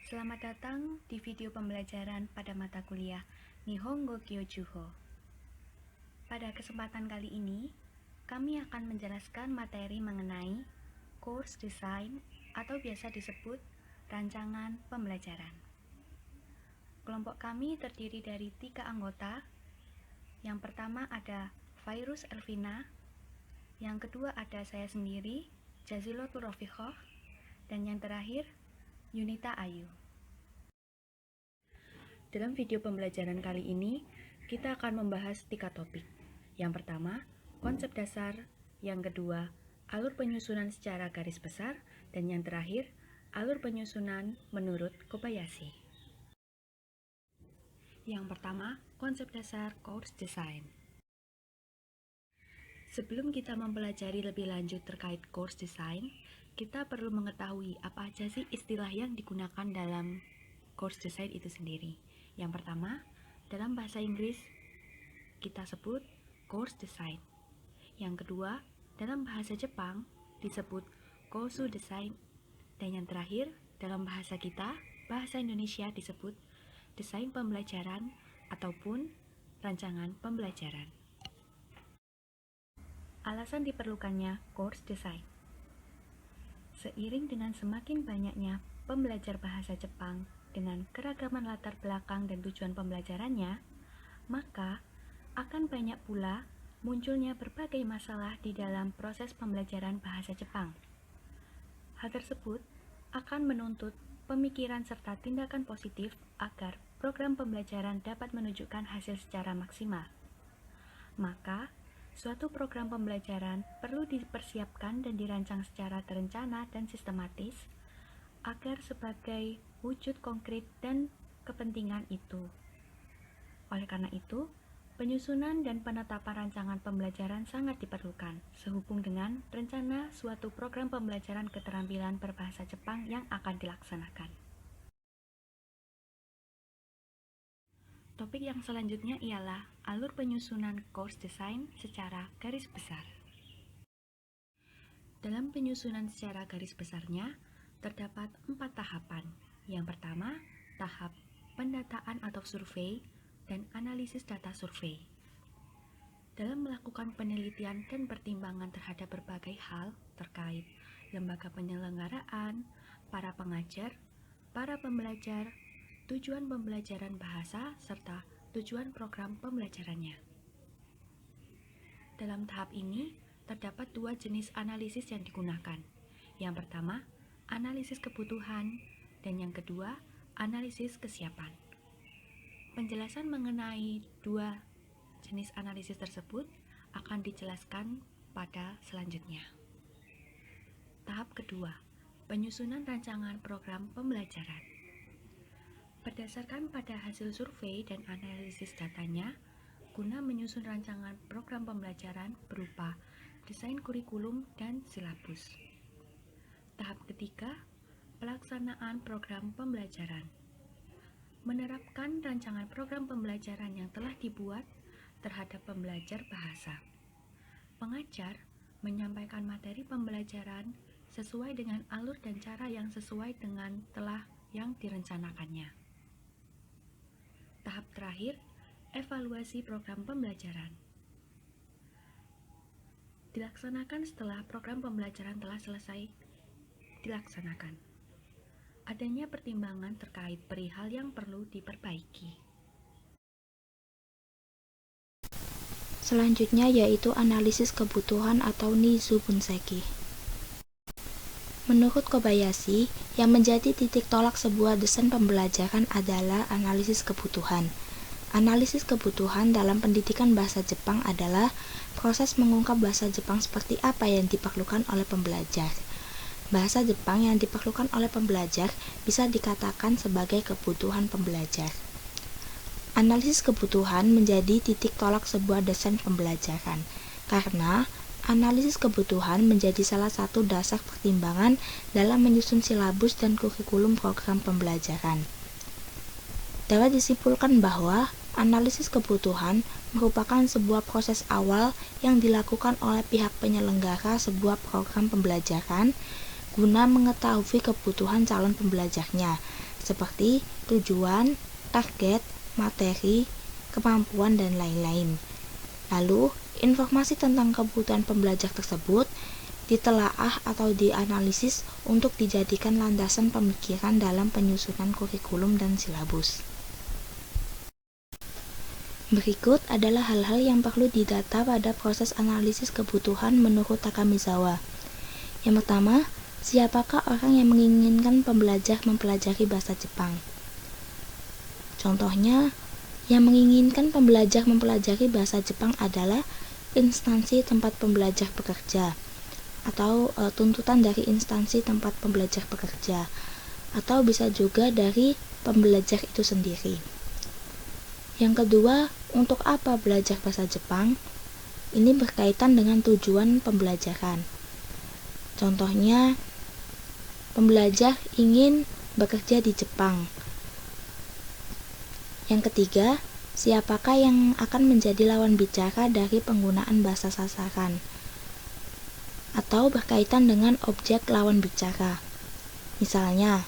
Selamat datang di video pembelajaran pada mata kuliah Nihongo Kyojuho. Pada kesempatan kali ini, kami akan menjelaskan materi mengenai course design atau biasa disebut rancangan pembelajaran. Kelompok kami terdiri dari 3 anggota. Yang pertama ada Virus Elvina, yang kedua ada saya sendiri, Jazilotul Rofiqoh, dan yang terakhir Yunita Ayu. Dalam video pembelajaran kali ini, kita akan membahas 3 topik. Yang pertama, konsep dasar. Yang kedua, alur penyusunan secara garis besar. Dan yang terakhir, alur penyusunan menurut Kobayashi. Yang pertama, konsep dasar course design. Sebelum kita mempelajari lebih lanjut terkait course design, kita perlu mengetahui apa aja sih istilah yang digunakan dalam course design itu sendiri. Yang pertama, dalam bahasa Inggris kita sebut course design. Yang kedua, dalam bahasa Jepang disebut kousu design. Dan yang terakhir, dalam bahasa kita, bahasa Indonesia disebut desain pembelajaran ataupun rancangan pembelajaran. Alasan diperlukannya course design. Seiring dengan semakin banyaknya pembelajar bahasa Jepang dengan keragaman latar belakang dan tujuan pembelajarannya, maka akan banyak pula munculnya berbagai masalah di dalam proses pembelajaran bahasa Jepang. Hal tersebut akan menuntut pemikiran serta tindakan positif agar program pembelajaran dapat menunjukkan hasil secara maksimal. Maka, suatu program pembelajaran perlu dipersiapkan dan dirancang secara terencana dan sistematis agar sebagai wujud konkret dan kepentingan itu. Oleh karena itu, penyusunan dan penetapan rancangan pembelajaran sangat diperlukan sehubung dengan rencana suatu program pembelajaran keterampilan berbahasa Jepang yang akan dilaksanakan. Topik yang selanjutnya ialah alur penyusunan course design secara garis besar. Dalam penyusunan secara garis besarnya, terdapat 4 tahapan. Yang pertama, tahap pendataan atau survei dan analisis data survei. Dalam melakukan penelitian dan pertimbangan terhadap berbagai hal terkait lembaga penyelenggaraan, para pengajar, para pembelajar, tujuan pembelajaran bahasa, serta tujuan program pembelajarannya. Dalam tahap ini, terdapat 2 jenis analisis yang digunakan. Yang pertama, analisis kebutuhan, dan yang kedua, analisis kesiapan. Penjelasan mengenai 2 jenis analisis tersebut akan dijelaskan pada selanjutnya. Tahap kedua, penyusunan rancangan program pembelajaran. Berdasarkan pada hasil survei dan analisis datanya, guna menyusun rancangan program pembelajaran berupa desain kurikulum dan silabus. Tahap ketiga, pelaksanaan program pembelajaran. Menerapkan rancangan program pembelajaran yang telah dibuat terhadap pembelajar bahasa. Pengajar menyampaikan materi pembelajaran sesuai dengan alur dan cara yang sesuai dengan telah yang direncanakannya. Tahap terakhir, evaluasi program pembelajaran. Dilaksanakan setelah program pembelajaran telah selesai dilaksanakan. Adanya pertimbangan terkait perihal yang perlu diperbaiki. Selanjutnya yaitu analisis kebutuhan atau Nizu Bunseki. Menurut Kobayashi, yang menjadi titik tolak sebuah desain pembelajaran adalah analisis kebutuhan. Analisis kebutuhan dalam pendidikan bahasa Jepang adalah proses mengungkap bahasa Jepang seperti apa yang diperlukan oleh pembelajar. Bahasa Jepang yang diperlukan oleh pembelajar bisa dikatakan sebagai kebutuhan pembelajar. Analisis kebutuhan menjadi titik tolak sebuah desain pembelajaran, karena analisis kebutuhan menjadi salah satu dasar pertimbangan dalam menyusun silabus dan kurikulum program pembelajaran. Dapat disimpulkan bahwa analisis kebutuhan merupakan sebuah proses awal yang dilakukan oleh pihak penyelenggara sebuah program pembelajaran guna mengetahui kebutuhan calon pembelajarnya, seperti tujuan, target, materi, kemampuan, dan lain-lain. Lalu, informasi tentang kebutuhan pembelajar tersebut ditelaah atau dianalisis untuk dijadikan landasan pemikiran dalam penyusunan kurikulum dan silabus. Berikut adalah hal-hal yang perlu didata pada proses analisis kebutuhan menurut Takamizawa. Yang pertama, siapakah orang yang menginginkan pembelajar mempelajari bahasa Jepang? Contohnya, yang menginginkan pembelajar mempelajari bahasa Jepang adalah instansi tempat pembelajar bekerja, atau tuntutan dari instansi tempat pembelajar bekerja, atau bisa juga dari pembelajar itu sendiri. Yang kedua, untuk apa belajar bahasa Jepang? Ini berkaitan dengan tujuan pembelajaran. Contohnya, pembelajar ingin bekerja di Jepang. Yang ketiga, siapakah yang akan menjadi lawan bicara dari penggunaan bahasa sasaran? Atau berkaitan dengan objek lawan bicara. Misalnya,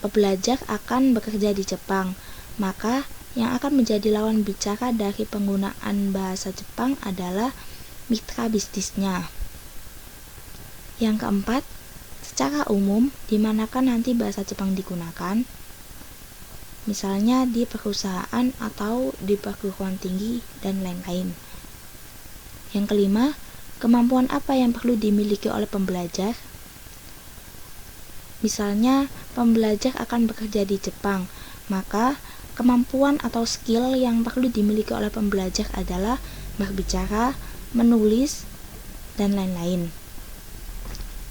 pembelajar akan bekerja di Jepang, maka yang akan menjadi lawan bicara dari penggunaan bahasa Jepang adalah mitra bisnisnya. Yang keempat, secara umum, di manakah nanti bahasa Jepang digunakan? Misalnya di perusahaan atau di perguruan tinggi dan lain-lain. Yang kelima, kemampuan apa yang perlu dimiliki oleh pembelajar? Misalnya, pembelajar akan bekerja di Jepang, maka kemampuan atau skill yang perlu dimiliki oleh pembelajar adalah berbicara, menulis, dan lain-lain.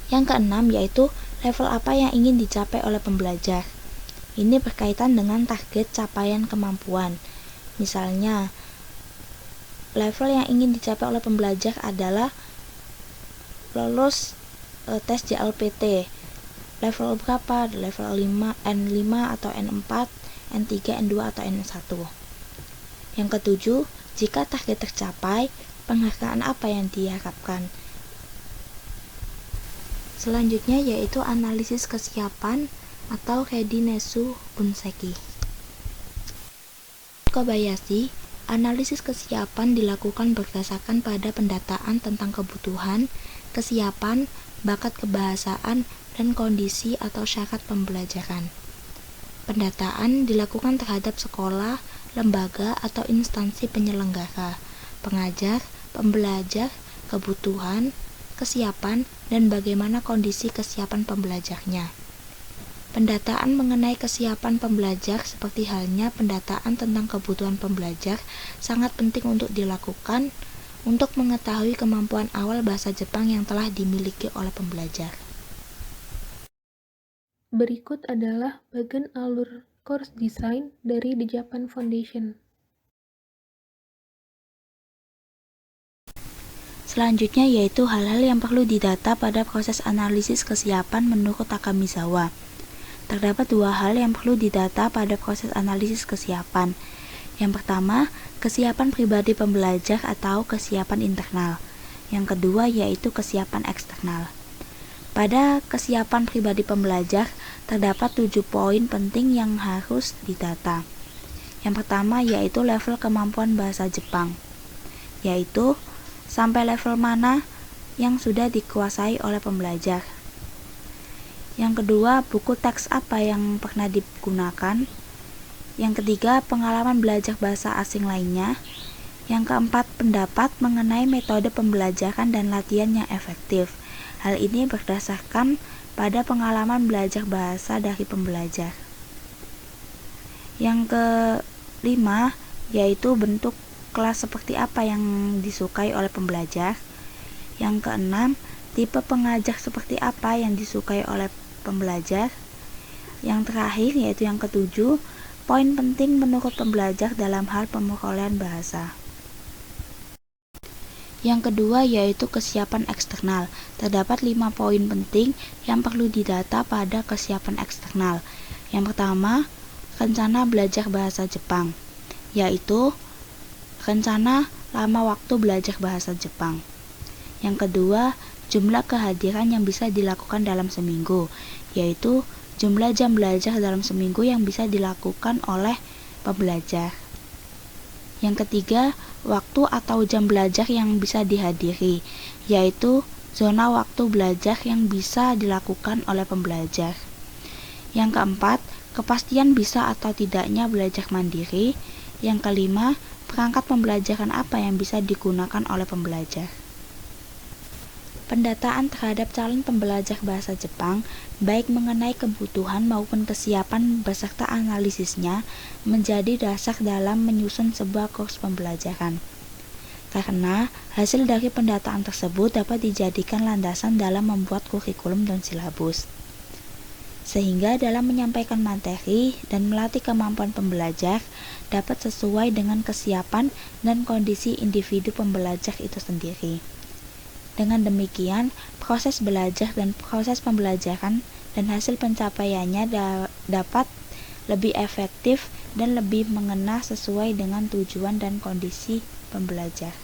Yang keenam yaitu level apa yang ingin dicapai oleh pembelajar. Ini berkaitan dengan target capaian kemampuan. Misalnya, level yang ingin dicapai oleh pembelajar adalah lolos tes JLPT. Level berapa? Level 5, N5 atau N4, N3, N2 atau N1. Yang ketujuh, jika target tercapai, penghargaan apa yang diharapkan? Selanjutnya yaitu analisis kesiapan atau readiness bunseki. Kobayashi, analisis kesiapan dilakukan berdasarkan pada pendataan tentang kebutuhan, kesiapan, bakat kebahasaan, dan kondisi atau syarat pembelajaran. Pendataan dilakukan terhadap sekolah, lembaga, atau instansi penyelenggara, pengajar, pembelajar, kebutuhan, kesiapan, dan bagaimana kondisi kesiapan pembelajarnya. Pendataan mengenai kesiapan pembelajar seperti halnya pendataan tentang kebutuhan pembelajar sangat penting untuk dilakukan untuk mengetahui kemampuan awal bahasa Jepang yang telah dimiliki oleh pembelajar. Berikut adalah bagian alur course design dari The Japan Foundation. Selanjutnya yaitu hal-hal yang perlu didata pada proses analisis kesiapan menurut Takamizawa. Terdapat dua hal yang perlu didata pada proses analisis kesiapan. Yang pertama, kesiapan pribadi pembelajar atau kesiapan internal. Yang kedua yaitu kesiapan eksternal. Pada kesiapan pribadi pembelajar, terdapat 7 poin penting yang harus didata. Yang pertama yaitu level kemampuan bahasa Jepang, yaitu sampai level mana yang sudah dikuasai oleh pembelajar. Yang kedua, buku teks apa yang pernah digunakan. Yang ketiga, pengalaman belajar bahasa asing lainnya. Yang keempat, pendapat mengenai metode pembelajaran dan latihan yang efektif. Hal ini berdasarkan pada pengalaman belajar bahasa dari pembelajar. Yang kelima, yaitu bentuk kelas seperti apa yang disukai oleh pembelajar. Yang keenam, tipe pengajar seperti apa yang disukai oleh pembelajar. Yang terakhir yaitu yang ketujuh, poin penting menurut pembelajar dalam hal pemurolehan bahasa. Yang kedua yaitu kesiapan eksternal. Terdapat 5 poin penting yang perlu didata pada kesiapan eksternal. Yang pertama, rencana belajar bahasa Jepang, yaitu rencana lama waktu belajar bahasa Jepang. Yang kedua, jumlah kehadiran yang bisa dilakukan dalam seminggu, yaitu jumlah jam belajar dalam seminggu yang bisa dilakukan oleh pembelajar. Yang ketiga, waktu atau jam belajar yang bisa dihadiri, yaitu zona waktu belajar yang bisa dilakukan oleh pembelajar. Yang keempat, kepastian bisa atau tidaknya belajar mandiri. Yang kelima, perangkat pembelajaran apa yang bisa digunakan oleh pembelajar. Pendataan terhadap calon pembelajar bahasa Jepang, baik mengenai kebutuhan maupun kesiapan beserta analisisnya, menjadi dasar dalam menyusun sebuah kurs pembelajaran. Karena hasil dari pendataan tersebut dapat dijadikan landasan dalam membuat kurikulum dan silabus. Sehingga dalam menyampaikan materi dan melatih kemampuan pembelajar dapat sesuai dengan kesiapan dan kondisi individu pembelajar itu sendiri. Dengan demikian, proses belajar dan proses pembelajaran dan hasil pencapaiannya dapat lebih efektif dan lebih mengena sesuai dengan tujuan dan kondisi pembelajar.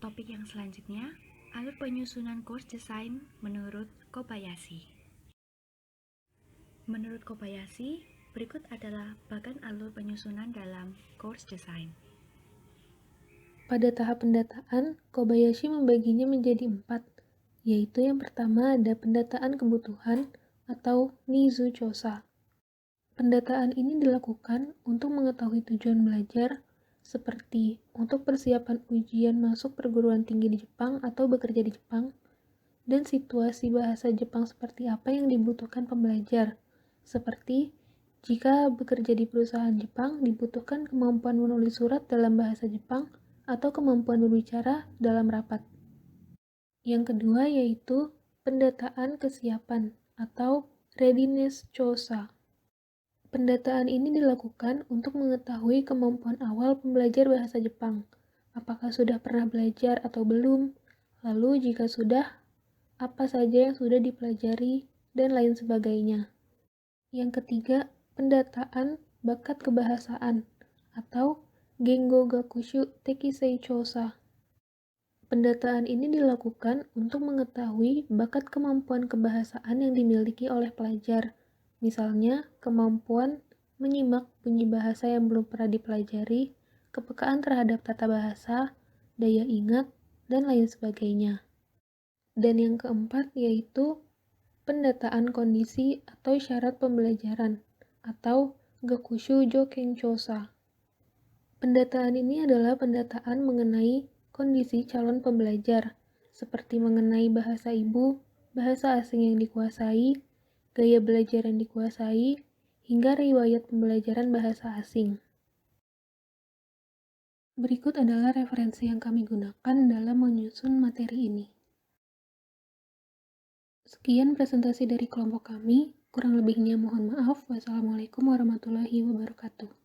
Topik yang selanjutnya, alur penyusunan course design menurut Kobayashi. Menurut Kobayashi, berikut adalah bagan alur penyusunan dalam course design. Pada tahap pendataan, Kobayashi membaginya menjadi 4, yaitu yang pertama ada pendataan kebutuhan atau Nizu Chosa. Pendataan ini dilakukan untuk mengetahui tujuan belajar, seperti untuk persiapan ujian masuk perguruan tinggi di Jepang atau bekerja di Jepang, dan situasi bahasa Jepang seperti apa yang dibutuhkan pembelajar, seperti jika bekerja di perusahaan Jepang dibutuhkan kemampuan menulis surat dalam bahasa Jepang atau kemampuan berbicara dalam rapat. Yang kedua yaitu pendataan kesiapan atau readiness chosa. Pendataan ini dilakukan untuk mengetahui kemampuan awal pembelajar bahasa Jepang. Apakah sudah pernah belajar atau belum? Lalu jika sudah, apa saja yang sudah dipelajari dan lain sebagainya. Yang ketiga, pendataan bakat kebahasaan atau Gengo Gakushu Tekisei Chosa. Pendataan ini dilakukan untuk mengetahui bakat kemampuan kebahasaan yang dimiliki oleh pelajar. Misalnya, kemampuan menyimak bunyi bahasa yang belum pernah dipelajari, kepekaan terhadap tata bahasa, daya ingat, dan lain sebagainya. Dan yang keempat yaitu pendataan kondisi atau syarat pembelajaran atau Gakushu Joken Chosa. Pendataan ini adalah pendataan mengenai kondisi calon pembelajar, seperti mengenai bahasa ibu, bahasa asing yang dikuasai, gaya belajar yang dikuasai, hingga riwayat pembelajaran bahasa asing. Berikut adalah referensi yang kami gunakan dalam menyusun materi ini. Sekian presentasi dari kelompok kami, kurang lebihnya mohon maaf. Wassalamualaikum warahmatullahi wabarakatuh.